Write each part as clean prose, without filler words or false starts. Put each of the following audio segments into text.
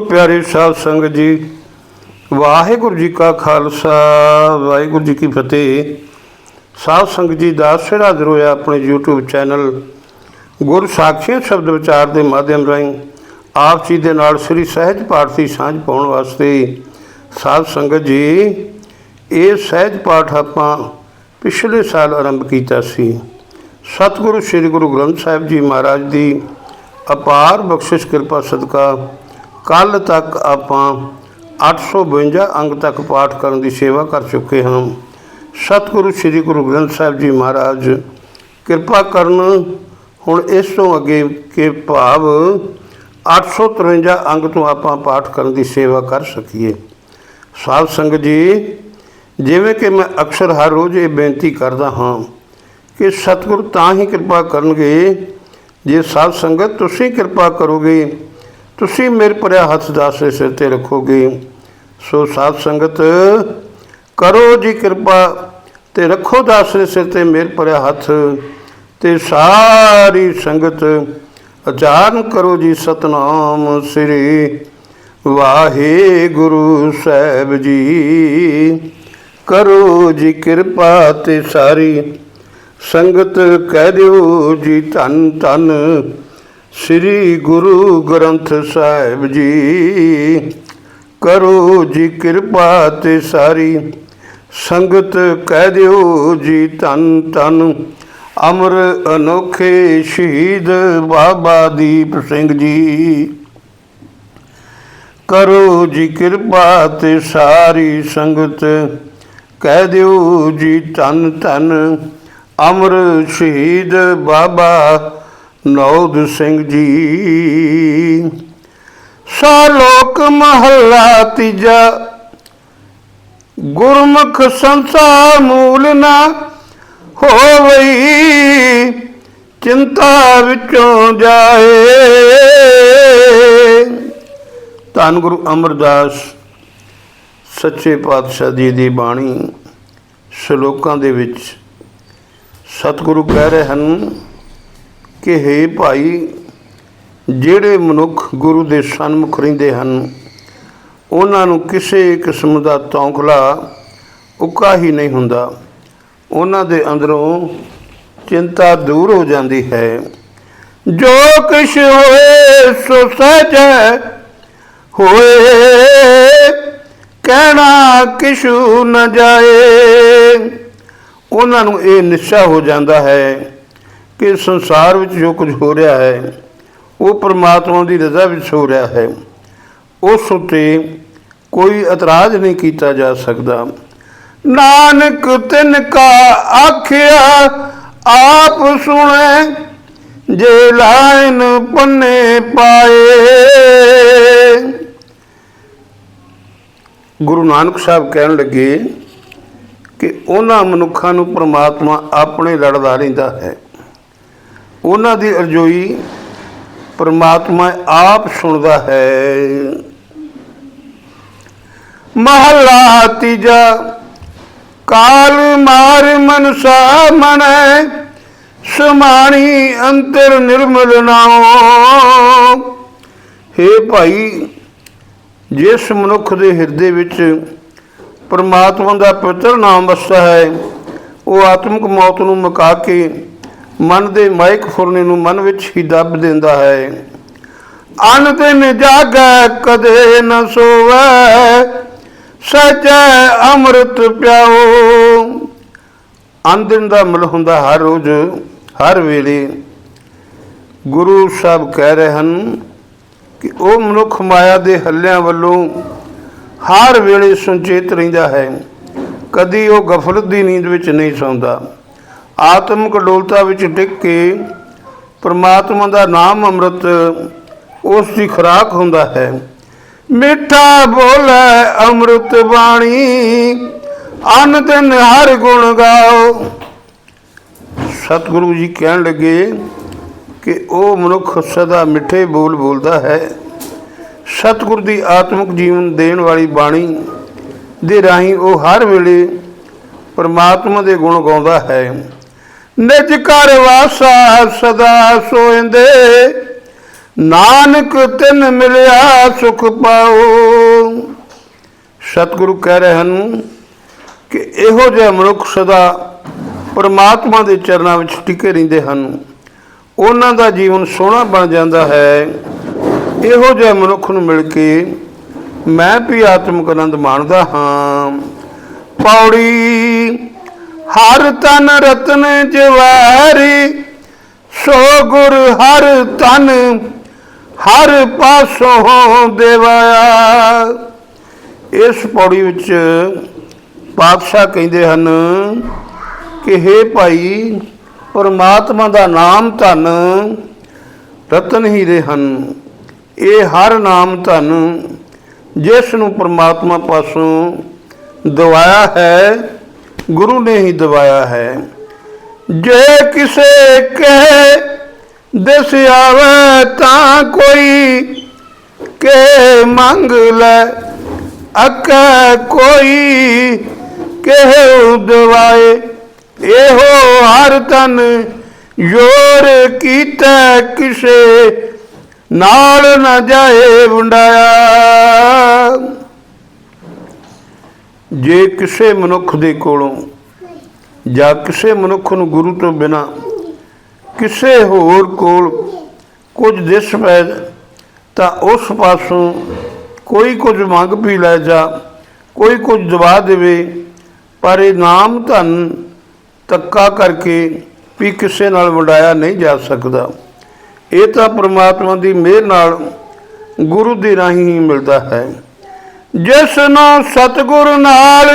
प्यारे साध संगत जी, वाहिगुरु जी का खालसा वाहिगुरु जी की फतेह। साध संगत जी दास फिर हाजिर होया अपने यूट्यूब चैनल गुर साखियां शब्द विचार के माध्यम राਹੀਂ आप जी के नाल श्री सहज पाठ की सांझ पाउण वास्ते। साध संगत जी, ये सहज पाठ आपां पिछले साल आरंभ किया सी। सतगुरु श्री गुरु ग्रंथ साहिब जी महाराज की अपार बख्शिश कृपा सदका कल तक आपां 852 अंग तक पाठ करने की सेवा कर चुके हैं। सतगुरु श्री गुरु ग्रंथ साहिब जी महाराज कृपा करन हुण इस तो अगे के भाव 853 अंग तो आपां पाठ करने की सेवा कर सकीए। साध संगत जी, जिवें कि मैं अक्सर हर रोज़ ये बेनती करता हाँ कि सतगुरु तां ही कृपा करनगे जे साध संगत तुसीं कृपा करोगे, तुसीं मेरे भरिया हथ दास दे सिर ते रखोगे। सो साध संगत करो जी कृपा ते रखो दास दे सिर ते मेरे भरिया हथ ते सारी संगत उचारण करो जी सतनाम श्री वाहिगुरु साहिब जी। करो जी कृपा ते सारी संगत कह दियो जी धन धन श्री गुरु ग्रंथ साहिब जी। करो जी कृपा ते सारी संगत कह दियो जी धन धन अमर अनोखे शहीद बाबा दीप सिंह जी। करो जी कृपा ते सारी संगत कह दियो जी धन धन अमर शहीद बाबा नौद सिंह जी। सालोक महला तीजा गुरमुख संसार मूल ना होवई चिंता विचों जाए। धन गुरु अमरदास सच्चे पातशाह जी दी बाणी श्लोकां दे विच सतगुरु कह रहे हैं कि हे भाई, ਜਿਹੜੇ ਮਨੁੱਖ ਗੁਰੂ ਦੇ ਸਨਮੁਖ ਰਹਿੰਦੇ ਹਨ ਉਹਨਾਂ ਨੂੰ ਕਿਸੇ ਕਿਸਮ ਦਾ ਤੌਖਲਾ ਉੱਕਾ ਹੀ ਨਹੀਂ ਹੁੰਦਾ। ਉਹਨਾਂ ਦੇ ਅੰਦਰੋਂ ਚਿੰਤਾ ਦੂਰ ਹੋ ਜਾਂਦੀ ਹੈ। ਜੋ ਕੁਛ ਹੋਏ ਸੋ ਸਹਿਜੈ ਹੋਏ ਕਹਿਣਾ ਕਿਛੂ ਨਾ ਜਾਏ। ਉਹਨਾਂ ਨੂੰ ਇਹ ਨਿਸ਼ਚਾ ਹੋ ਜਾਂਦਾ ਹੈ कि संसार में जो कुछ हो रहा है वो परमात्मा की रज़ा में हो रहा है। उस उत्ते कोई एतराज़ नहीं किया जा सकता। नानक तिनका आखिया आप सुने जे लाइन पन्ने पाए। गुरु नानक साहब कहन लगे कि उन्हां मनुखां नूं परमात्मा अपने लड़दा रहिंदा है। उन्हां दी अरजोई परमात्मा आप सुनता है। महला तीजा काल मार मनसा मन समाणी अंतर निर्मल नाओ। हे भाई, जिस मनुख दे हिरदे विच परमात्मा दा पवित्र नाम वसदा है वो आत्मक मौत नूं मुका के मन दे माइक फुरने नूं मन विच ही दब देंदा है। अन दिन जागै कदे न सोवै सचै अमृत प्याओ। अन दिन दा मतलब हुंदा हर रोज़ हर वेले। गुरु साहब कह रहे हैं कि वो मनुख माया दे हल्लियां वल्लों हर वेले सुचेत रहिंदा है। कदी वो गफलत की नींद विच नहीं सौंदा। आत्मक डोलता विच टिक के परमात्मा का नाम अमृत उसकी खुराक हुंदा है। मिठा बोले अमृत बाणी अन दिन हर गुण गाओ। सतगुरु जी कहन लगे कि वो मनुख सदा मिठे बोल बोलता है। सतगुरु की आत्मक जीवन देण वाली बाणी दे राही वो हर वेले परमात्मा के गुण गाउंदा है। निज घर वासा सदा सोइंदे ਨਾਨਕ ਤਿਨ ਮਿਲਿਆ ਸੁਖ ਪਾਓ। ਸਤਿਗੁਰੂ ਕਹਿ ਰਹੇ ਹਨ ਕਿ ਇਹੋ ਜਿਹੇ ਮਨੁੱਖ ਸਦਾ ਪਰਮਾਤਮਾ ਦੇ ਚਰਨਾਂ ਵਿੱਚ ਟਿਕੇ ਰਹਿੰਦੇ ਹਨ, ਉਹਨਾਂ ਦਾ ਜੀਵਨ ਸੋਹਣਾ ਬਣ ਜਾਂਦਾ ਹੈ। ਇਹੋ ਜਿਹੇ ਮਨੁੱਖ ਨੂੰ ਮਿਲ ਕੇ ਮੈਂ ਵੀ ਆਤਮਿਕ ਆਨੰਦ ਮਾਣਦਾ ਹਾਂ। ਪੌੜੀ ਹਰ ਤਨ ਰਤਨ ਜਵਾਰੀ, ਸੋ ਗੁਰ ਹਰ ਤਨ ਹਰ ਪਾਸੋਂ ਦੇਵਾਇਆ। ਇਸ ਪੌੜੀ ਵਿੱਚ ਪਾਤਸ਼ਾਹ ਕਹਿੰਦੇ ਹਨ ਕਿ ਹੇ ਭਾਈ, ਪਰਮਾਤਮਾ ਦਾ ਨਾਮ ਧਨ ਰਤਨ ਹੀਰੇ ਹਨ। ਇਹ ਹਰ ਨਾਮ ਧਨ ਜਿਸ ਨੂੰ ਪਰਮਾਤਮਾ ਪਾਸੋਂ ਦਵਾਇਆ ਹੈ, ਗੁਰੂ ਨੇ ਹੀ ਦਵਾਇਆ ਹੈ। ਜੇ ਕਿਸੇ ਕਹੇ ਦਿਸ ਆਵੇ ਤਾਂ ਕੋਈ, ਕੇ ਮੰਗ ਲੈ ਅਕੈ ਕੋਈ, ਕਹੇ ਦਵਾਏ। ਇਹੋ ਹਰ ਤਨ ਜੋਰ ਕੀਤਾ, ਕਿਸੇ ਨਾਲ ਨਾ ਜਾਏ ਵੰਡਾਇਆ। ਜੇ ਕਿਸੇ ਮਨੁੱਖ ਦੇ ਕੋਲੋਂ ਜਾਂ ਕਿਸੇ ਮਨੁੱਖ ਨੂੰ ਗੁਰੂ ਤੋਂ ਬਿਨਾਂ ਕਿਸੇ ਹੋਰ ਕੋਲ ਕੁਝ ਦਿਸ ਪੈ ਤਾਂ ਉਸ ਪਾਸੋਂ ਕੋਈ ਕੁਝ ਮੰਗ ਵੀ ਲੈ ਜਾ, ਕੋਈ ਕੁਝ ਦਵਾ ਦੇਵੇ, ਪਰ ਇਹ ਨਾਮ ਧਨ ਧੱਕਾ ਕਰਕੇ ਵੀ ਕਿਸੇ ਨਾਲ ਵੰਡਾਇਆ ਨਹੀਂ ਜਾ ਸਕਦਾ। ਇਹ ਤਾਂ ਪਰਮਾਤਮਾ ਦੀ ਮਿਹਰ ਨਾਲ ਗੁਰੂ ਦੇ ਰਾਹੀਂ ਹੀ ਮਿਲਦਾ ਹੈ। ਜਿਸ ਨੂੰ ਸਤਿਗੁਰ ਨਾਲ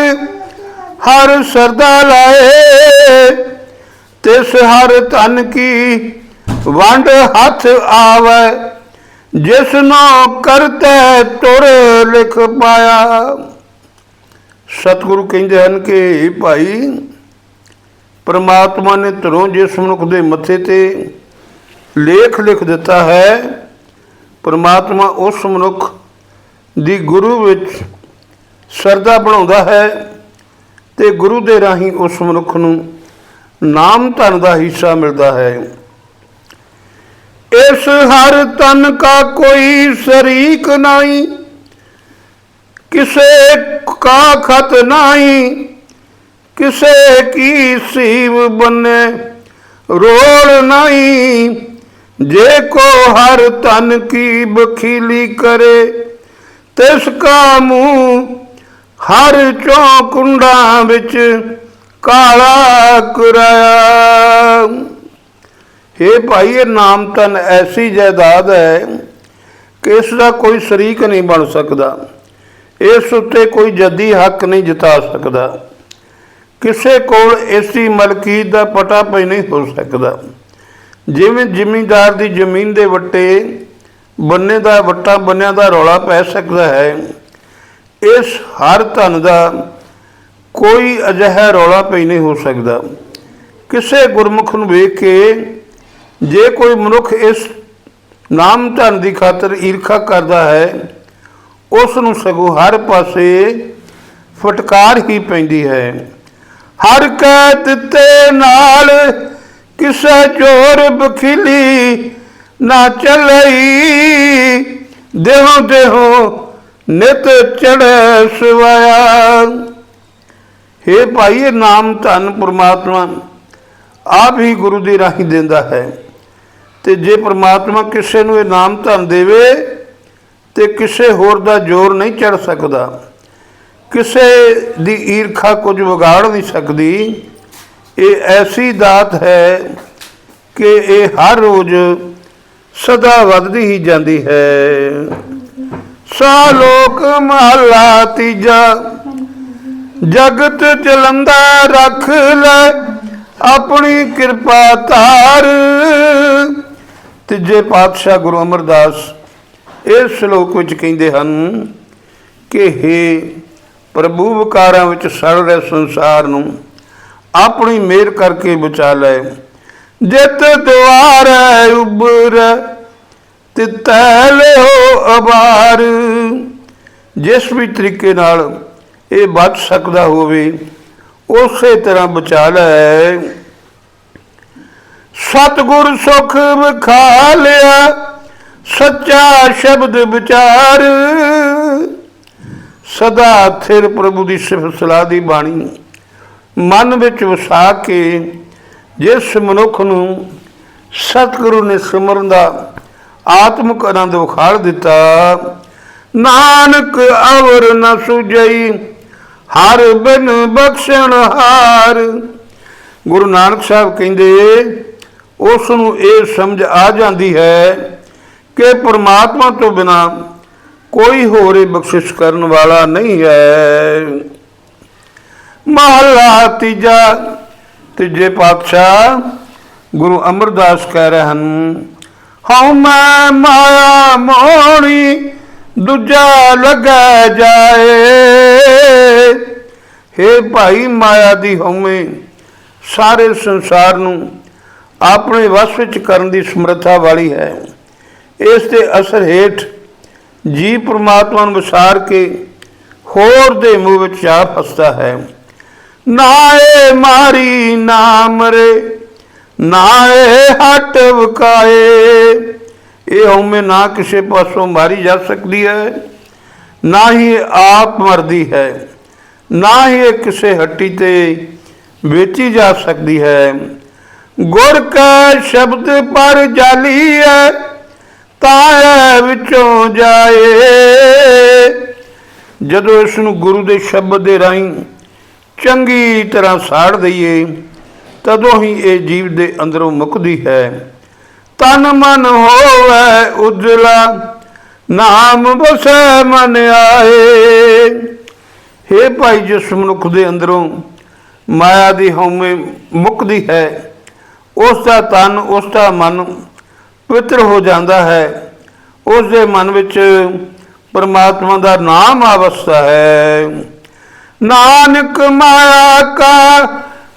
ਹਰ ਸਰਦਾ ਲਾਏ, ਤਿਸ ਹਰ ਧਨ ਕੀ ਵੰਡ ਹੱਥ ਆਵੇ। ਜਿਸ ਨੂੰ ਕਰਤੇ ਤੁਰ ਲਿਖ ਪਾਇਆ। ਸਤਿਗੁਰੂ ਕਹਿੰਦੇ ਹਨ ਕਿ ਭਾਈ, ਪਰਮਾਤਮਾ ਨੇ ਧਰੋਂ ਜਿਸ ਮਨੁੱਖ ਦੇ ਮੱਥੇ ਤੇ ਲੇਖ ਲਿਖ ਦਿੱਤਾ ਹੈ, ਪਰਮਾਤਮਾ ਉਸ ਮਨੁੱਖ ਦੀ ਗੁਰੂ ਵਿੱਚ ਸ਼ਰਧਾ ਬਣਾਉਂਦਾ ਹੈ ਤੇ ਗੁਰੂ ਦੇ ਰਾਹੀਂ ਉਸ ਮਨੁੱਖ ਨੂੰ ਨਾਮ ਧਨ ਦਾ ਹਿੱਸਾ ਮਿਲਦਾ ਹੈ। ਇਸ ਹਰ ਤਨ ਕਾ ਕੋਈ ਸ਼ਰੀਕ ਨਹੀਂ, ਕਿਸੇ ਕਾ ਖਤ ਨਹੀਂ, ਕਿਸੇ ਕੀ ਸੀਵ ਬਨੇ ਰੋਲ ਨਹੀਂ। ਜੇ ਕੋ ਹਰ ਤਨ ਕੀ ਬਖੀਲੀ ਕਰੇ, ਤਿਸ ਕਾ ਮੂੰਹ ਹਰ ਚੋਂ ਕੁੰਡਾਂ ਵਿੱਚ ਕਾਲਾ ਕਰਾਇਆ। ਹੇ ਭਾਈ, ਇਹ ਨਾਮ ਧਨ ਐਸੀ ਜਾਇਦਾਦ ਹੈ ਕਿ ਇਸ ਦਾ ਕੋਈ ਸ਼ਰੀਕ ਨਹੀਂ ਬਣ ਸਕਦਾ। ਇਸ ਉੱਤੇ ਕੋਈ ਜੱਦੀ ਹੱਕ ਨਹੀਂ ਜਿਤਾ ਸਕਦਾ। ਕਿਸੇ ਕੋਲ ਇਸ ਦੀ ਮਲਕੀਤ ਦਾ ਪਤਾ ਪਈ ਨਹੀਂ ਹੋ ਸਕਦਾ। ਜਿਵੇਂ ਜ਼ਿਮੀਂਦਾਰ ਦੀ ਜ਼ਮੀਨ ਦੇ ਵੱਟੇ ਬੰਨੇ ਦਾ ਵੱਟਾ ਬੰਨਿਆਂ ਦਾ ਰੌਲਾ ਪੈ ਸਕਦਾ ਹੈ, ਇਸ ਹਰ ਧਨ ਦਾ ਕੋਈ ਅਜਿਹਾ ਰੌਲਾ ਪਈ ਨਹੀਂ ਹੋ ਸਕਦਾ। ਕਿਸੇ ਗੁਰਮੁਖ ਨੂੰ ਵੇਖ ਕੇ ਜੇ ਕੋਈ ਮਨੁੱਖ ਇਸ ਨਾਮ ਧਨ ਦੀ ਖਾਤਰ ਈਰਖਾ ਕਰਦਾ ਹੈ, ਉਸ ਨੂੰ ਸਗੋਂ ਹਰ ਪਾਸੇ ਫਟਕਾਰ ਹੀ ਪੈਂਦੀ ਹੈ। ਹਰ ਕੈ ਦਿੱਤੇ ਨਾਲ ਕਿਸੇ ਚੋਰ ਬਖੀਲੀ ਨਾ ਚੱਲਈ, ਦੇਹੋਂ ਦੇਹੋਂ ਨਿਤ ਚੜ੍ਹੈ ਸਵਾਇਆ। ਹੇ ਭਾਈ, ਇਹ ਨਾਮ ਧਨ ਪਰਮਾਤਮਾ ਆਪ ਹੀ ਗੁਰੂ ਦੇ ਰਾਹੀਂ ਦਿੰਦਾ ਹੈ। ਤੇ ਜੇ ਪਰਮਾਤਮਾ ਕਿਸੇ ਨੂੰ ਇਹ ਨਾਮ ਧਨ ਦੇਵੇ ਤੇ ਕਿਸੇ ਹੋਰ ਦਾ ਜ਼ੋਰ ਨਹੀਂ ਚੜ੍ਹ ਸਕਦਾ। ਕਿਸੇ ਦੀ ਈਰਖਾ ਕੁਝ ਵਿਗਾੜ ਨਹੀਂ ਸਕਦੀ। ਇਹ ਐਸੀ ਦਾਤ ਹੈ ਕਿ ਇਹ ਹਰ ਰੋਜ਼ ਸਦਾ ਵੱਧਦੀ ਹੀ ਜਾਂਦੀ ਹੈ। ਸਾਲੋਕ ਮਹਲਾ ਤੀਜਾ। ਜਗਤ ਚਲੰਦਾ ਰੱਖ ਲੈ ਆਪਣੀ ਕਿਰਪਾ ਧਾਰ। ਤੀਜੇ ਪਾਤਸ਼ਾਹ ਗੁਰੂ ਅਮਰਦਾਸ ਇਸ ਸ਼ਲੋਕ ਵਿੱਚ ਕਹਿੰਦੇ ਹਨ ਕਿ ਹੇ ਪ੍ਰਭੂ, ਵਿਕਾਰਾਂ ਵਿੱਚ ਸੜ ਰਹੇ ਸੰਸਾਰ ਨੂੰ ਆਪਣੀ ਮਿਹਰ ਕਰਕੇ ਬਚਾ ਲੈ। ਜਿਤ ਦੁਆਰੇ ਉਬਰ ਤਿਤੈ ਲਿਓ ਅਬਾਰ। ਜਿਸ ਵੀ ਤਰੀਕੇ ਨਾਲ ਇਹ ਬਚ ਸਕਦਾ ਹੋਵੇ ਉਸੇ ਤਰ੍ਹਾਂ ਬਚਾ ਲੈ। ਸਤਿਗੁਰ ਸੁਖ ਵਿਖਾ ਲਿਆ सच्चा शब्द विचार। सदा थिर प्रभु की सिफत सलाह की बाणी मन विच वसा के जिस मनुख नूं सतगुरु ने सिमरन का आत्मक आनंद विखाड़ दिता, नानक अवर न सुझई हर बिन बख्शण हार। गुरु नानक साहब कहते उस नूं ये समझ आ जाती है कि परमात्मा तो बिना कोई होर बख्शिश करने वाला नहीं है। महला तीजा, तीजे पातशाह गुरु अमरदास कह रहे हैं, हाँ मैं माया मोहनी दूजा लगा जाए। हे भाई माया दी हउमे सारे संसार नूं अपने वश विच करन दी समर्था वाली है। इस दे असर हेठ जी परमात्मा नूं विसार के होर दे मूँह विच जा फसदा है। ना ए मारी ना मरे, ना ए हट वकाए। ये हउमे ना किसी पासों मारी जा सकती है, ना ही आप मरदी है, ना ही किसी हट्टी ते बेची जा सकती है। गुर का शब्द पर जाली है, ताए विचों जाए। जदों इसनूं गुरु के शब्द के राही चंगी तरह साड़ दईए तदों ही ये जीव के अंदरों मुकदी है। तन मन होवे उजला, नाम बसै मन आए। हे भाई जिस मनुख के अंदरों माया की हउमे मुकदी है, उसका तन उसका मन पवित्र हो जाता है। उसके मन विच परमात्मा का नाम आवसता है। नानक माया का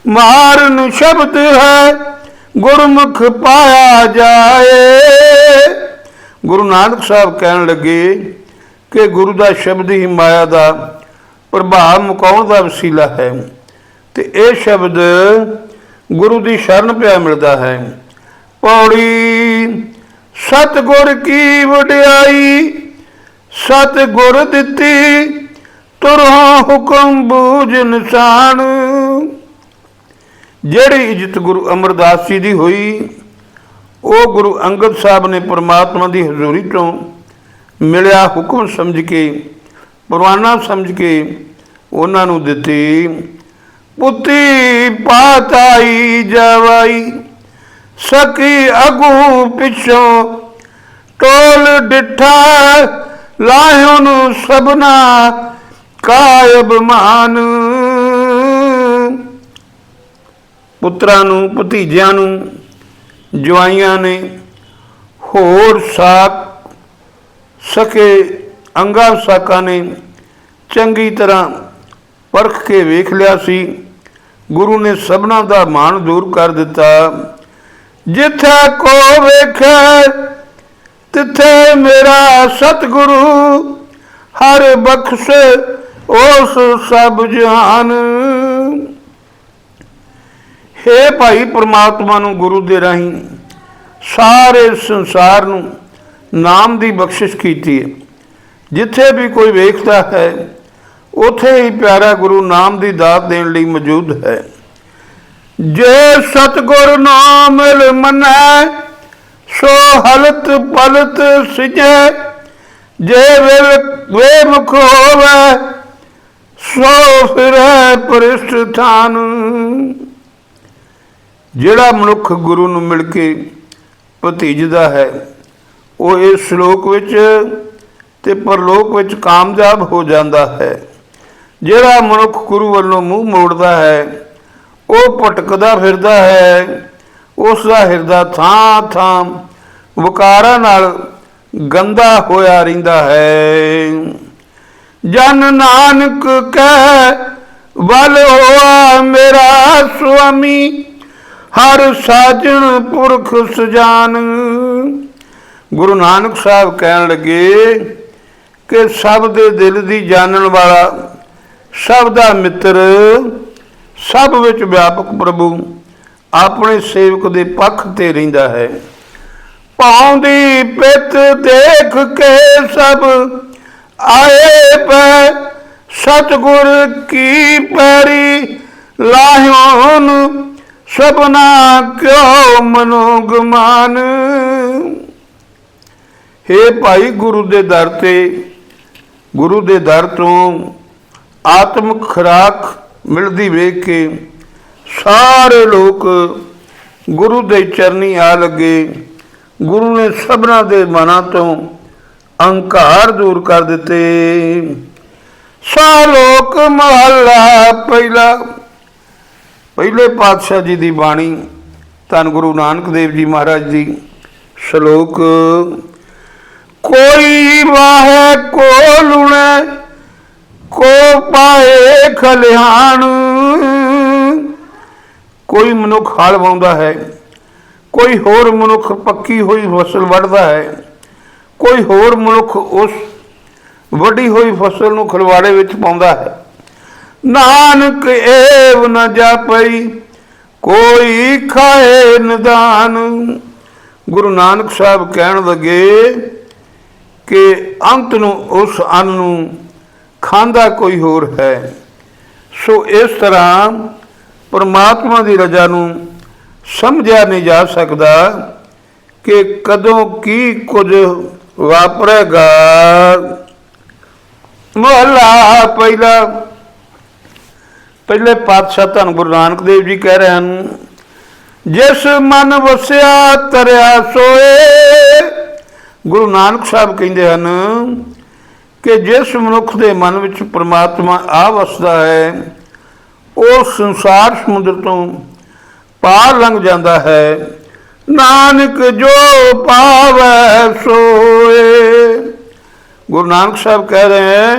मारन शब्द है, गुरमुख पाया जाए। गुरु नानक साहब कहन लगे कि गुरु का शब्द ही माया का प्रभाव मुकाउण का वसीला है, तो यह शब्द गुरु की शरण पिया मिलता है। पौड़ी सतगुर की वड्याई, सतगुर दिती तुरहों हुक्म बूझ निशान। जिहड़ी इज्जत गुरु अमरदास जी की हुई, वो गुरु अंगद साहब ने परमात्मा की हजूरी तो मिलिया हुक्म समझ के, परवाना समझ के उन्होंने दिती। पुती पाताई जवाई, सकी अगू पिछों टोल डिठा। लाहुन सबना कायब मान। पुत्रां नूं, भतीजियां नूं, जवाइयां ने होर साक सके अंगा साका ने चंगी तरह परख के वेख लिया सी। गुरु ने सबना का मान दूर कर दिता। जिथे को वेखे तिथे मेरा सतगुरु, हर बख्श उस सब जहान। हे भाई परमात्मा नूं गुरु दे राही सारे संसार नूं नाम की बख्शिश कीती है। जिथे भी कोई वेखता है उथे ही प्यारा गुरु नाम की दात देने लई मौजूद है। जे सतगुर नाम मिल मनै, सो हलत पलत सिजै। जे वे मुख होवे, सो फिरै परिष्ठ थान। जिहड़ा मनुख गुरु नूं मिल के भतीजदा है, वो इस श्लोक विच ते परलोक विच कामयाब हो जाता है। जिहड़ा मनुख गुरु वालों मूँह मोड़ता है, वो भटकदा फिरदा है। उसका हिरदा थां थां विकारां नाल गंदा होया रहिंदा है। जन नानक कह वल होआ मेरा स्वामी, हर साजन पुरख सजान। गुरु नानक साहब कहन लगे कि सब दे दिल दी जानन वाला, सब दा मित्र, सब विच व्यापक प्रभु अपने सेवक दे पक्ष ते रहिंदा है। पाउंदी पित देख के सब आए पै सतगुर की पैरी लाहियोन सबना क्यों मनोगमान। हे भाई गुरु दे दर ते गुरु दे दर तो आत्मक खुराक मिलती वेख के सारे लोग गुरु दे चरनी आ लगे। गुरु ने सबना दे मना तो अहंकार दूर कर दिते। सालोक महला पहला। पहले पातशाह जी की बाणी धन गुरु नानक देव जी महाराज जी। श्लोक कोई वाहे को लुणे को पाए खलिहान। कोई मनुख हल वाउंदा है, कोई होर मनुख पक्की हुई फसल वढ़दा है, कोई होर मनुख उस वड्डी हुई फसल नूं खलवाड़े विच पाउंदा है। नानक एव न जापई कोई खाए निदान। गुरु नानक साहब कहण लगे कि अंत नूं उस अन्न नूं खांदा कोई होर है। सो इस तरह परमात्मा की रजा नूं समझा नहीं जा सकता कि कदों की कुछ वापरेगा। महला पहला। पहले पातशाह धन गुरु नानक देव जी कह रहे हैं, जिस मन वसिया तरिया सोए। गुरु नानक साहब कहते हैं कि जिस मनुख के मन में परमात्मा आ वसदा है वो संसार समुद्र तो पार लंघ जाता है। नानक जो पावै सोए। गुरु नानक साहब कह रहे हैं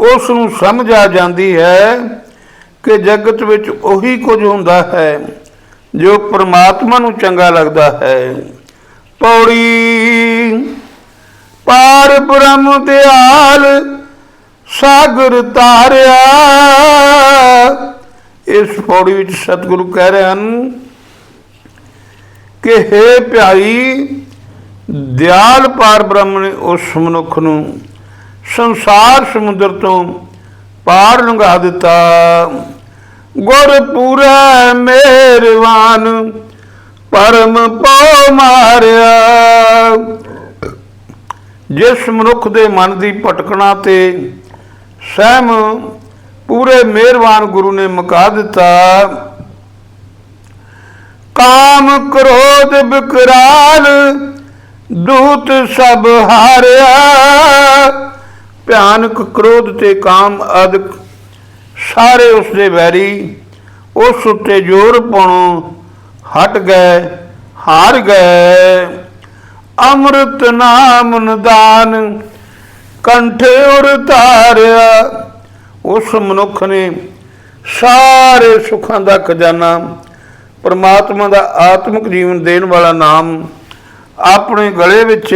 उस समझ आ जाती है कि जगत विच उही कुछ हुंदा है जो परमात्मा नूं चंगा लगता है। पौड़ी पार ब्रह्म दयाल सागर तारिया। इस पौड़ी विच सतगुरु कह रहे हैं कि हे प्यारी दयाल पार ब्रह्म ने उस मनुख नूं संसार समुद्र तो पार लंघा दिता। गुर पूरा मेहरबान परम पौ मारिया। जिस मनुख दे मन की भटकना ते सहम पूरे मेहरबान गुरु ने मुका दिता। काम क्रोध विकराल दूत सब हारिया। भयानक क्रोध ते काम आदि सारे उसके बैरी उस उत्ते जोर पाउणों हट गए, हार गए। अमृत नाम निदान कंठे उर तारिया। उस मनुख ने सारे सुखों का खजाना परमात्मा का आत्मिक जीवन देने वाला नाम अपने गले विच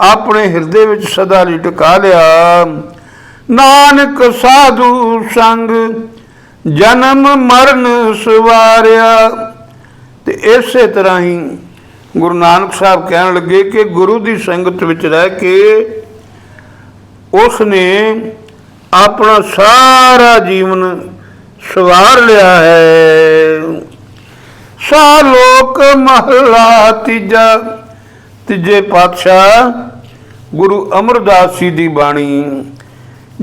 अपने हृदय विच सदा लई टिका लिया। नानक साधु संग जन्म मरण सवारिया। ते इसे तरह ही गुरु नानक साहब कहन लगे कि गुरु की संगत विच रह के उसने अपना सारा जीवन सवार लिया है। सालोक महला तीजा। तीजे पातशाह गुरु अमरदास जी की बाणी।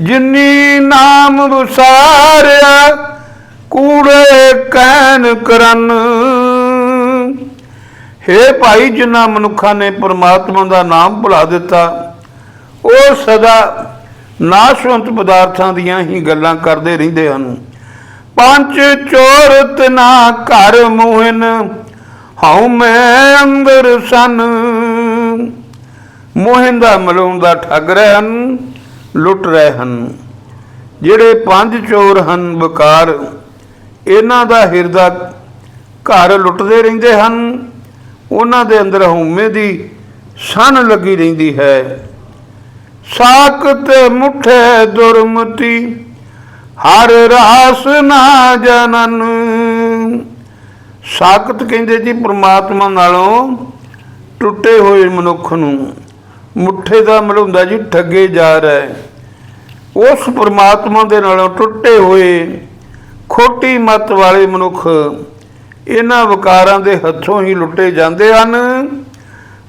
जिन्नी नाम विसारिया कूड़े कैन करन। हे भाई जिन्ना मनुखा ने परमात्मा का नाम भुला दिता वो सदा नाशवंत पदार्थों दियां ही गल्लां करते रहंदे हन। पंच चोरत ना घर मोहन हाउ मैं अंदर सन। मोहन का मलाउण दा ठग रहे हन, लुट रहे हन। जिहड़े पंज चोर हन बकार इन्हां दा हिरदा घर लुटते रहिंदे हन। उन्हां दे अंदर हउमे दी सन लगी रहिंदी है। साकत मुठे दुरमति हर रास ना जनन। साकत कहंदे जी परमात्मा नालों ਟੁੱਟੇ ਹੋਏ ਮਨੁੱਖ ਨੂੰ ਮੁੱਠੇ ਦਾ ਮਿਲਾਉਂਦਾ ਜੀ ਠੱਗੇ ਜਾ ਰਿਹਾ ਹੈ। ਉਸ ਪਰਮਾਤਮਾ ਦੇ ਨਾਲੋਂ ਟੁੱਟੇ ਹੋਏ ਖੋਟੀ ਮੱਤ ਵਾਲੇ ਮਨੁੱਖ ਇਹਨਾਂ ਵਿਕਾਰਾਂ ਦੇ ਹੱਥੋਂ ਹੀ ਲੁੱਟੇ ਜਾਂਦੇ ਹਨ।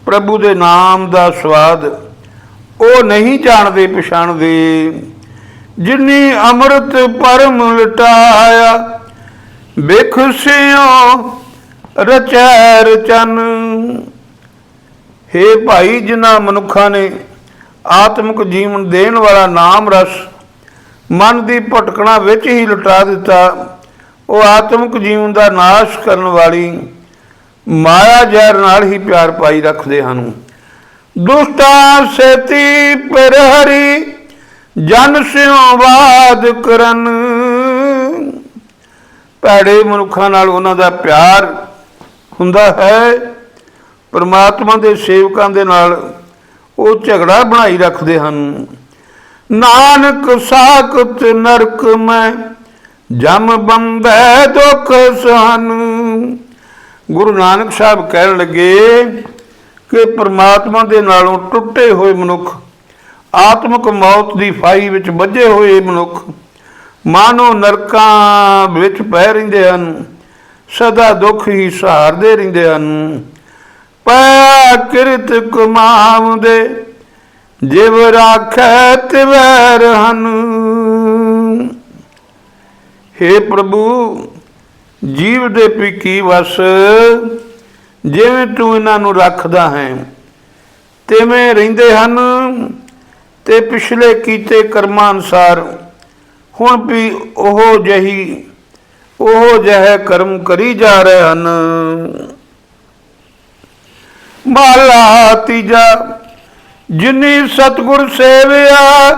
ਪ੍ਰਭੂ ਦੇ ਨਾਮ ਦਾ ਸਵਾਦ ਉਹ ਨਹੀਂ ਜਾਣਦੇ ਪਛਾਣਦੇ। ਜਿਨੀ ਅੰਮ੍ਰਿਤ ਪਰਮ ਲਟਾਇਆ ਬੇਖੁਸ਼ਿਓ ਰਚੈ ਰਚਨ। ਹੇ ਭਾਈ, ਜਿਨ੍ਹਾਂ ਮਨੁੱਖਾਂ ਨੇ ਆਤਮਿਕ ਜੀਵਨ ਦੇਣ ਵਾਲਾ ਨਾਮ ਰਸ ਮਨ ਦੀ ਭਟਕਣਾ ਵਿੱਚ ਹੀ ਲੁਟਾ ਦਿੱਤਾ, ਉਹ ਆਤਮਿਕ ਜੀਵਨ ਦਾ ਨਾਸ਼ ਕਰਨ ਵਾਲੀ ਮਾਇਆ ਜ਼ਹਿਰ ਨਾਲ ਹੀ ਪਿਆਰ ਪਾਈ ਰੱਖਦੇ ਹਨ। ਦੁਸ਼ਟਾਂ ਸੇਤੀ ਪਰ ਹਰੀ ਜਨ ਸਿਉ ਬਾਦ ਕਰਨ। ਭੈੜੇ ਮਨੁੱਖਾਂ ਨਾਲ ਉਹਨਾਂ ਦਾ ਪਿਆਰ ਹੁੰਦਾ ਹੈ, ਪਰਮਾਤਮਾ ਦੇ ਸੇਵਕਾਂ ਦੇ ਨਾਲ ਉਹ ਝਗੜਾ ਬਣਾਈ ਰੱਖਦੇ ਹਨ। ਨਾਨਕ ਸਾਖਤ ਨਰਕ ਮੈਂ ਜਮ ਬੰਧੈ ਦੁਖ ਸਹਨ। ਗੁਰੂ ਨਾਨਕ ਸਾਹਿਬ ਕਹਿਣ ਲੱਗੇ ਕਿ ਪਰਮਾਤਮਾ ਦੇ ਨਾਲੋਂ ਟੁੱਟੇ ਹੋਏ ਮਨੁੱਖ, ਆਤਮਿਕ ਮੌਤ ਦੀ ਫਾਈ ਵਿੱਚ ਵੱਜੇ ਹੋਏ ਮਨੁੱਖ ਮਾਨੋ ਨਰਕਾਂ ਵਿੱਚ ਪੈ ਰਹਿੰਦੇ ਹਨ, ਸਦਾ ਦੁੱਖ ਹੀ ਸਹਾਰਦੇ ਰਹਿੰਦੇ ਹਨ। ਪੈ ਕਿਰਤ ਕਮਾਵਦੇ ਜਿਵ ਰਾਖੈ ਤਿਵੈ ਰਹਨ। ਹੇ ਪ੍ਰਭੂ, ਜੀਵ ਦੇ ਭੀਖੀ ਵਸ ਜਿਵੇਂ ਤੂੰ ਇਹਨਾਂ ਨੂੰ ਰੱਖਦਾ ਹੈ ਤਿਵੇਂ ਰਹਿੰਦੇ ਹਨ, ਤੇ ਪਿਛਲੇ ਕੀਤੇ ਕਰਮਾਂ ਅਨੁਸਾਰ ਹੁਣ ਵੀ ਉਹ ਜਿਹੇ ਕਰਮ ਕਰੀ ਜਾ ਰਹੇ ਹਨ। ਮਹਲਾ ਤੀਜਾ। ਜਿਨੀ ਸਤਿਗੁਰ ਸੇਵਿਆ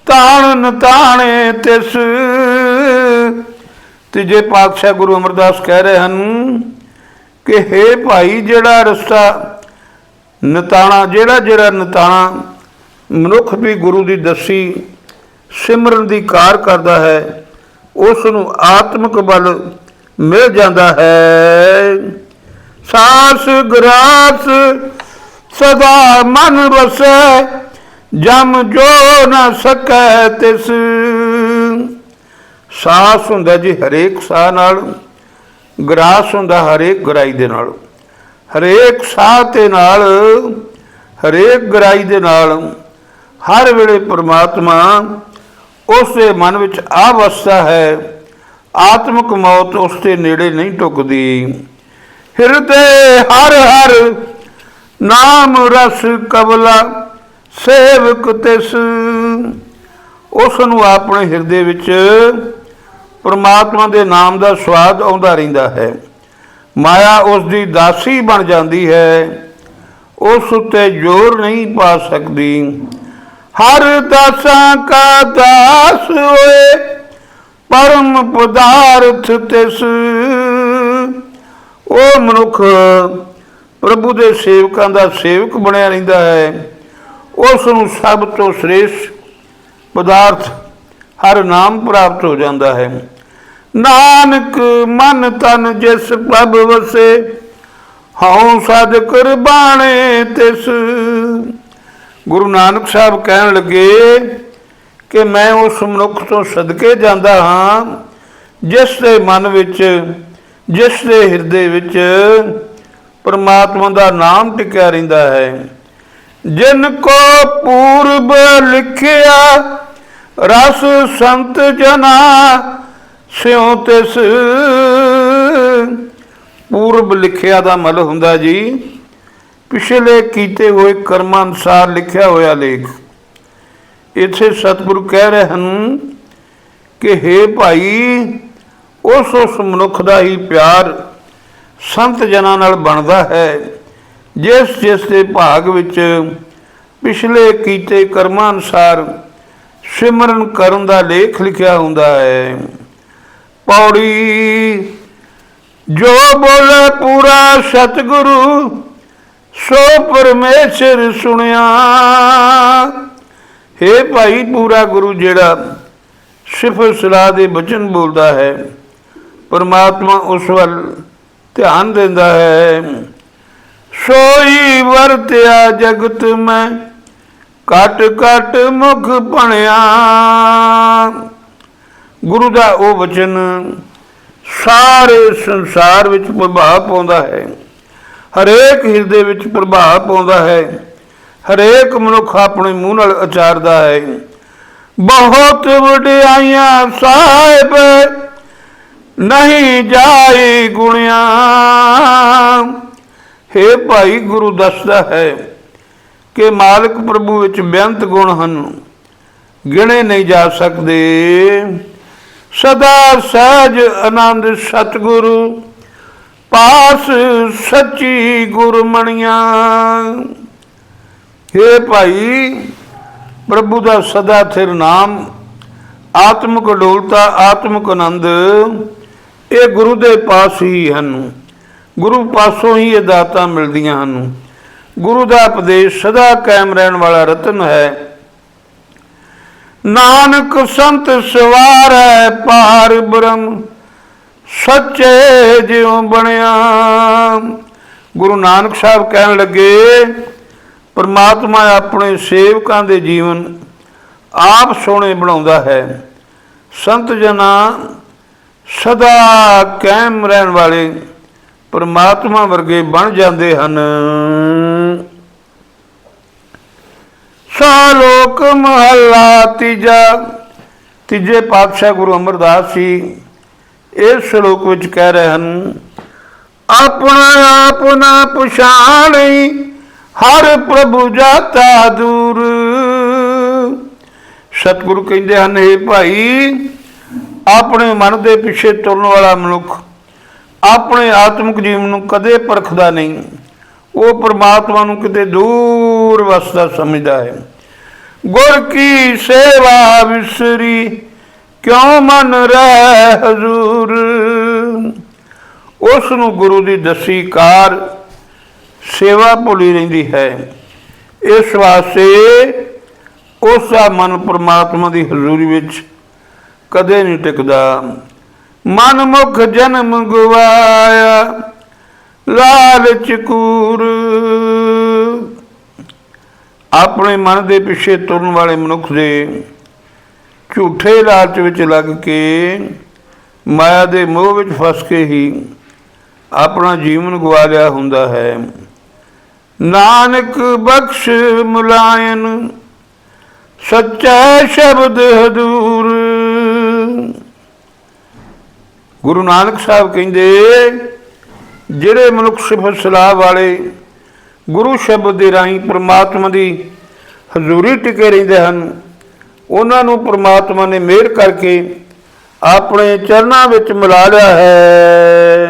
ਤਾਣ ਤਾਣੇ ਤਿਸ। ਤੀਜੇ ਪਾਤਸ਼ਾਹ ਗੁਰੂ ਅਮਰਦਾਸ ਕਹਿ ਰਹੇ ਹਨ ਕਿ ਹੇ ਭਾਈ, ਜਿਹੜਾ ਰਸਤਾ ਨਤਾਣਾ, ਜਿਹੜਾ ਨਤਾਣਾ ਮਨੁੱਖ ਵੀ ਗੁਰੂ ਦੀ ਦੱਸੀ ਸਿਮਰਨ ਦੀ ਕਾਰ ਕਰਦਾ ਹੈ, ਉਸ ਨੂੰ ਆਤਮਿਕ ਬਲ ਮਿਲ ਜਾਂਦਾ ਹੈ। ਸਾਸ ਗਰਾਸ ਸਦਾ ਮਨ ਵਸੈ ਜਮ ਜੋ ਨਾ ਸਕੈ ਤਿਸ। ਸਾਸ ਹੁੰਦਾ ਜੀ ਹਰੇਕ ਸਾਹ ਨਾਲ, ਗਰਾਸ ਹੁੰਦਾ ਹਰੇਕ ਗਰਾਈ ਦੇ ਨਾਲ। ਹਰੇਕ ਸਾਹ ਤੇ ਨਾਲ, ਹਰੇਕ ਗਰਾਈ ਦੇ ਨਾਲ ਹਰ ਵੇਲੇ ਪਰਮਾਤਮਾ ਉਸ ਦੇ ਮਨ ਵਿੱਚ ਆ ਵਸਦਾ ਹੈ। ਆਤਮਿਕ ਮੌਤ ਉਸ ਦੇ ਨੇੜੇ ਨਹੀਂ ਟੁਕਦੀ। ਹਿਰਦੇ ਹਰ ਹਰ ਨਾਮ ਰਸ ਕਬਲਾ ਸੇਵਕ ਤਿਸ। ਉਸ ਨੂੰ ਆਪਣੇ ਹਿਰਦੇ ਵਿੱਚ ਪਰਮਾਤਮਾ ਦੇ ਨਾਮ ਦਾ ਸਵਾਦ ਆਉਂਦਾ ਰਹਿੰਦਾ ਹੈ। ਮਾਇਆ ਉਸ ਦੀ ਦਾਸੀ ਬਣ ਜਾਂਦੀ ਹੈ, ਉਸ ਉੱਤੇ ਜ਼ੋਰ ਨਹੀਂ ਪਾ ਸਕਦੀ। ਹਰ ਦਾਸਾਂ ਕਾ ਦਾਸ ਹੋਏ ਪਰਮ ਪਦਾਰਥ ਤਿਸ। ਉਹ ਮਨੁੱਖ ਪ੍ਰਭੂ ਦੇ ਸੇਵਕਾਂ ਦਾ ਸੇਵਕ ਬਣਿਆ ਰਹਿੰਦਾ ਹੈ, ਉਸ ਨੂੰ ਸਭ ਤੋਂ ਸ੍ਰੇਸ਼ਟ ਪਦਾਰਥ ਹਰ ਨਾਮ ਪ੍ਰਾਪਤ ਹੋ ਜਾਂਦਾ ਹੈ। ਨਾਨਕ ਮਨ ਤਨ ਜਿਸ ਪ੍ਰਭ ਵਸੇ ਹਉ ਸਦ ਕੁਰਬਾਨੇ ਤਿਸ। ਗੁਰੂ ਨਾਨਕ ਸਾਹਿਬ ਕਹਿਣ ਲੱਗੇ ਕਿ ਮੈਂ ਉਸ ਮਨੁੱਖ ਤੋਂ ਸਦਕੇ ਜਾਂਦਾ ਹਾਂ ਜਿਸ ਦੇ ਮਨ ਵਿੱਚ, ਜਿਸ ਦੇ ਹਿਰਦੇ ਵਿੱਚ ਪਰਮਾਤਮਾ ਦਾ ਨਾਮ ਟਿਕਿਆ ਰਹਿੰਦਾ ਹੈ। ਜਿਨ ਕੋ ਪੂਰਬ ਲਿਖਿਆ ਰਸ ਸੰਤ ਜਨਾ ਸਿਉ ਤਿਸ। ਪੂਰਬ ਲਿਖਿਆ ਦਾ ਮਤਲਬ ਹੁੰਦਾ ਜੀ ਪਿਛਲੇ ਕੀਤੇ ਹੋਏ ਕਰਮਾਂ ਅਨੁਸਾਰ ਲਿਖਿਆ ਹੋਇਆ ਲੇਖ। ਇੱਥੇ ਸਤਿਗੁਰੂ ਕਹਿ ਰਹੇ ਹਨ ਕਿ ਹੇ ਭਾਈ, ਉਸ ਮਨੁੱਖ ਦਾ ਹੀ ਪਿਆਰ ਸੰਤ ਜਨਾਂ ਨਾਲ ਬਣਦਾ ਹੈ ਜਿਸ ਦੇ ਭਾਗ ਵਿੱਚ ਪਿਛਲੇ ਕੀਤੇ ਕਰਮਾਂ ਅਨੁਸਾਰ ਸਿਮਰਨ ਕਰਨ ਦਾ ਲੇਖ ਲਿਖਿਆ ਹੁੰਦਾ ਹੈ। ਪੌੜੀ। ਜੋ ਬੋਲੇ ਪੂਰਾ ਸਤਿਗੁਰੂ ਸੋ ਪਰਮੇਸ਼ਰ ਸੁਣਿਆ। ਹੇ ਭਾਈ, ਪੂਰਾ ਗੁਰੂ ਜਿਹੜਾ ਸਿਫਤ ਸਲਾਹ ਦੇ ਬਚਨ ਬੋਲਦਾ ਹੈ, ਪਰਮਾਤਮਾ ਉਸ ਵੱਲ ਧਿਆਨ ਦਿੰਦਾ ਹੈ। सोई वरत्या जगत में कट कट मुख भणिया। गुरु का वो वचन सारे संसार विच प्रभाव पाउंदा है, हरेक हिरदे विच प्रभाव पाउंदा है, हरेक मनुख अपने मूँह नाल उचारदा है। बहुत वडियाइयां साहिब नहीं जाए गुणिया। हे भाई, गुरु दसदा है कि मालिक प्रभु विच बेअंत गुण हन, गिणे नहीं जा सकते। सदा सहज आनंद सतगुरु पास सच्ची गुरमणिया। हे भाई, प्रभु का सदा थिर नाम, आत्मक डोलता, आत्मक आनंद, ये गुरु के पास ही हैं। गुरु पासों ही ये दातां मिलदियां हैं। गुरु का उपदेश सदा कायम रहने वाला रतन है। नानक संत सवार है पार ब्रह्म, सच्चे ज्यों बनिया। गुरु नानक साहब कहन लगे, परमात्मा अपने सेवकां दे जीवन आप सोहणे बनाउंदा है। संत जना सदा कायम रहने वाले परमात्मा वर्गे बन जाते हैं। सालोक महला तीजा। तीजे पातशाह गुरु अमरदास जी इस श्लोक विच कह रहे हैं, अपना आप ना पछाणी हर प्रभु जाता दूर। सतगुरु कहते हैं, हे भाई, अपने मन के पिछे तुरन वाला मनुख अपने आत्मिक जीवन को कदे परखदा नहीं। वो परमात्मा नूं किते दूर वसदा समझदा है। गुर की सेवा विसरी क्यों मन रह हजूर। उस नूं गुरु की दसी कार सेवा भुली रहिंदी है। इस वास्ते उसका मन परमात्मा की हजूरी विच कदे नहीं टिकदा। मन मुख जन्म गवाया लालच कूर। अपने मन के पिछे तुरन वाले मनुख के झूठे लालच विच लग के माया के मोह विच फस के ही अपना जीवन गवा लिया हुंदा है। नानक बख्श मुलायन सच्चा शब्द हजूर। गुरु नानक साहब कहते, जिहड़े मनुख सिफत सलाह वाले गुरु शब्द के राही परमात्मा की हजूरी टिके रहिंदे हन, उन्हां नूं परमात्मा ने मेहर करके अपने चरनां विच मिला लिया है।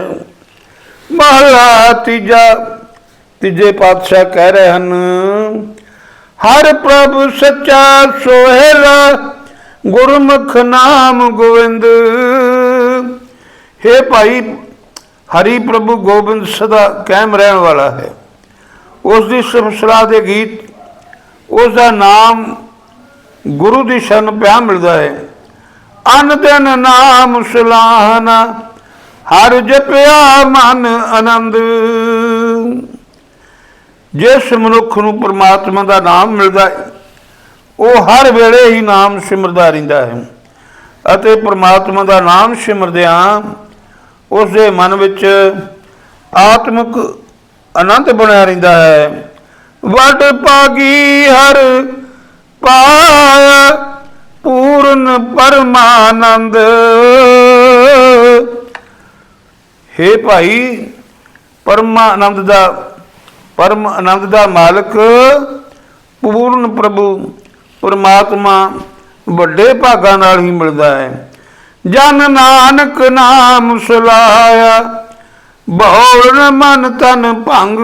महला तीजा। तीजे पातशाह कह रहे हैं, हर प्रभु सच्चा सोहेला गुरमुख नाम गोविंद। हे भाई, हरि प्रभु गोबिंद सदा कायम रहने वाला है। उसकी सिफत सलाह के गीत, उसका नाम गुरु की शरण पिया मिलता है। अन दिन नाम सलाहना हर जपिया मन आनंद। जिस मनुख नूं परमात्मा का नाम मिलता है, वो हर वेले ही नाम सिमरदा रहिंदा है। अते परमात्मा का नाम सिमरदियां उसके मन विच आत्मिक आनंद बनिया रहिंदा है। वड पागी हर पाया पूर्ण परमानंद। हे भाई, परम आनंद का मालिक पूर्ण प्रभु परमात्मा वड्डे भागां नाल ही मिलता है। जन नानक नाम सुलाया बहुल मन तन भंग।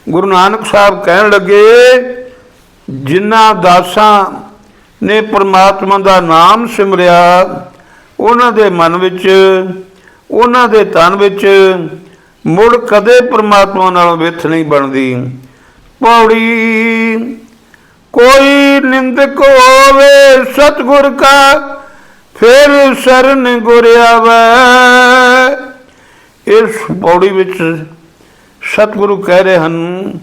गुरु नानक साहब कहन लगे, जिन्हां दासां ने परमात्मा का नाम सिमरिया, उन्हां दे मन विच, उन्हां दे तन विच मुड़ कदे परमात्मा नालों विथ नहीं बनदी। पौड़ी कोई निंदक होवे सतगुर का फिर शरण गुर आवे। इस पौड़ी विच सतगुरु कह रहे हैं,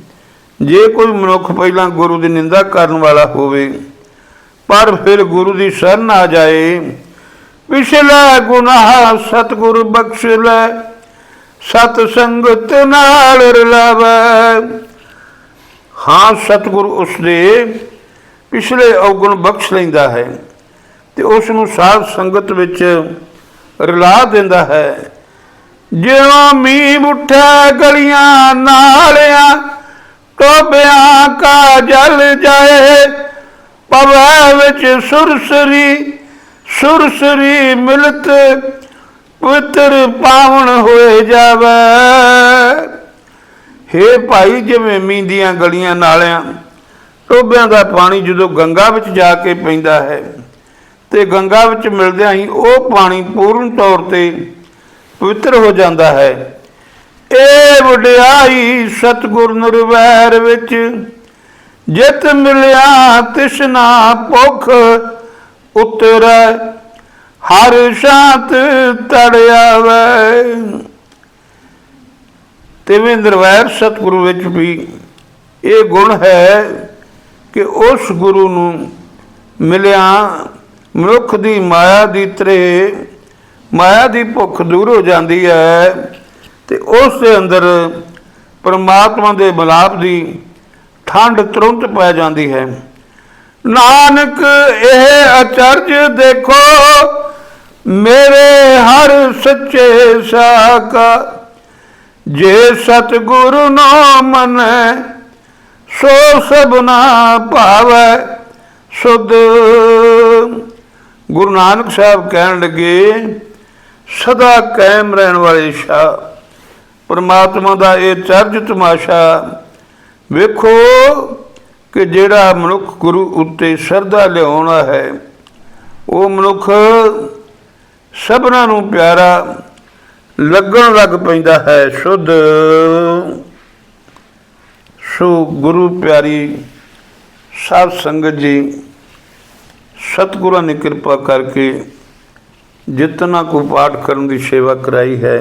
जे कोई मनुख पहला गुरु की निंदा करने वाला होवे पर फिर गुरु की शरण आ जाए, पिछला गुनाह सतगुरु बख्श लै, सतसंगत नाल रलावै। हाँ, सतगुरु उसके पिछले अवगुण बख्श लैंदा है ते उसनूं साध संगत विच रला दिंदा है। जिवें मींह उठे गलियां नालियां, टोबियां का जल जाए, पवै विच सुरसरी सुरसरी मिलत पवित्र पावन होए जावे। हे भाई, जिवें मींह दीआं गलियां नालियां टोबियां दा पानी जदों गंगा विच जाके पैंदा है ते गंगा विच मिलदिआं ही वो पानी पूर्ण तौर ते पवित्र हो जाता है। ए वडियाई सतगुर निरवैर विच, जित मिलिया तिसना भुख उतरै, हर शांत तड़ आवै। तिवें निरवैर सतगुरु विच भी ये गुण है कि उस गुरु नूं मिलिया मनुख दी माया दी त्रे, माया की भुख दूर हो जाती है तो उस दे अंदर परमात्मा के मिलाप की ठंड तुरंत पै जाती है। नानक यह अचरज देखो, मेरे हर सच्चे साका, जे सतगुरु नो मनै, सो सबना भावै सुध। गुरु नानक साहब कहन लगे, सदा कायम रहने वाले शाह परमात्मा का ये चरज तमाशा वेखो कि जिहड़ा मनुख गुरु उत्ते श्रद्धा लियाउणा है, वो मनुख सबना नूं प्यारा लगन लग पैंदा है शुद्ध। सो गुरु प्यारी साध संगत जी, सतगुरां ने कृपा करके जितना को पाठ करने की सेवा कराई है,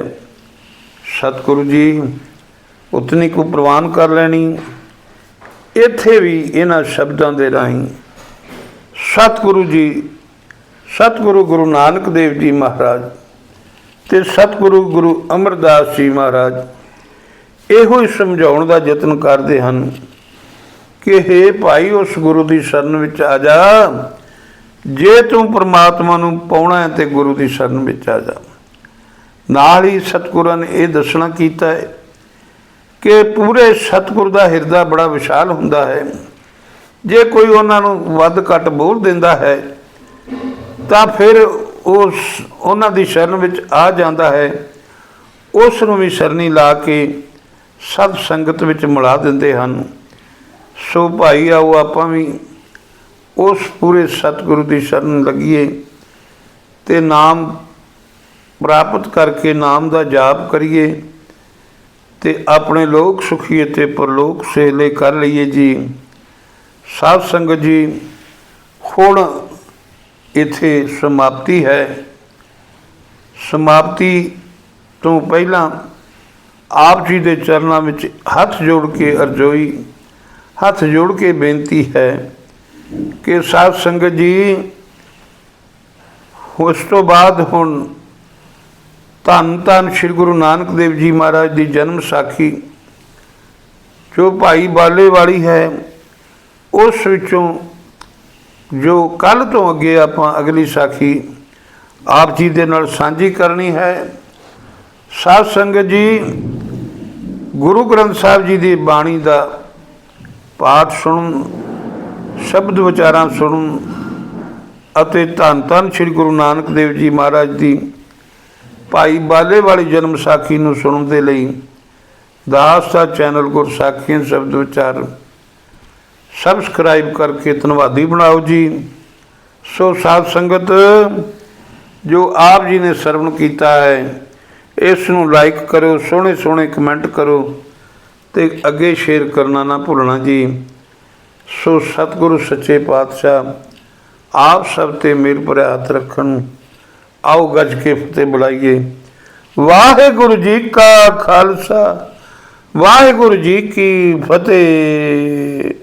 सतगुरु जी उतनी को प्रवान कर लैनी। इत्थे भी इन्हां शब्दां दे राहीं सतगुरु जी, सतगुरु गुरु नानक देव जी महाराज ते सतगुरु गुरु अमरदास जी महाराज इहो ही समझाउण दा यतन करदे हन कि हे भाई, उस गुरु की शरण विच आ जा। जे तू परमात्मा नूं पाउणा है तो गुरु की शरण विच आ जा। नाल ही सतगुरां ने यह दसना कीता है कि पूरे सतगुर का हिरदा बड़ा विशाल हुंदा है। जे कोई उन्हां नूं वध घट बोल दिंदा है तो फिर उस उन्हां दी शरण विच आ जांदा है, उस नूं भी सरनी ला के सत संगत विच मिला दिंदे हन। सो भाई, आओ आपां भी उस पूरे सतगुरु की शरण लगिए ते नाम प्राप्त करके नाम का जाप करिए ते अपने लोक सुखीए ते परलोक सहेले कर लीए जी। साध संगत जी, हुण इत्थे समाप्ति है। समाप्ति तो पहला आप जी के चरणों में हथ जोड़ के अरजोई, हथ जोड़ के बेनती है कि साध संगत जी, उस तो बाद हुण धन धन श्री गुरु नानक देव जी महाराज की जन्म साखी जो भाई बाले वाली है, उस विचों जो कल तो अगे आप अगली साखी आप जी दे नाल सांझी करनी है। साध संगत जी, गुरु ग्रंथ साहब जी की बाणी का पाठ सुन, शब्द विचारां सुन अते धन धन श्री गुरु नानक देव जी महाराज की भाई बाले वाली जन्म साखी नूं सुनन दे लई दास दा चैनल गुरसाखियां शब्द विचार सबसक्राइब करके धन्नवादी बनाओ जी। सो साध संगत, जो आप जी ने सरवण किया है, इस नूं लाइक करो, सोहणे सोहणे कमेंट करो ते अगे शेयर करना ना भुलना जी। सो सतगुरु सच्चे पातशाह आप सब ते मेरे पर हाथ रखन। आओ गज के फतेह बुलाइए। वाहिगुरु जी का खालसा, ਵਾਹਿਗੁਰੂ ਜੀ ਕੀ ਫਤਿਹ।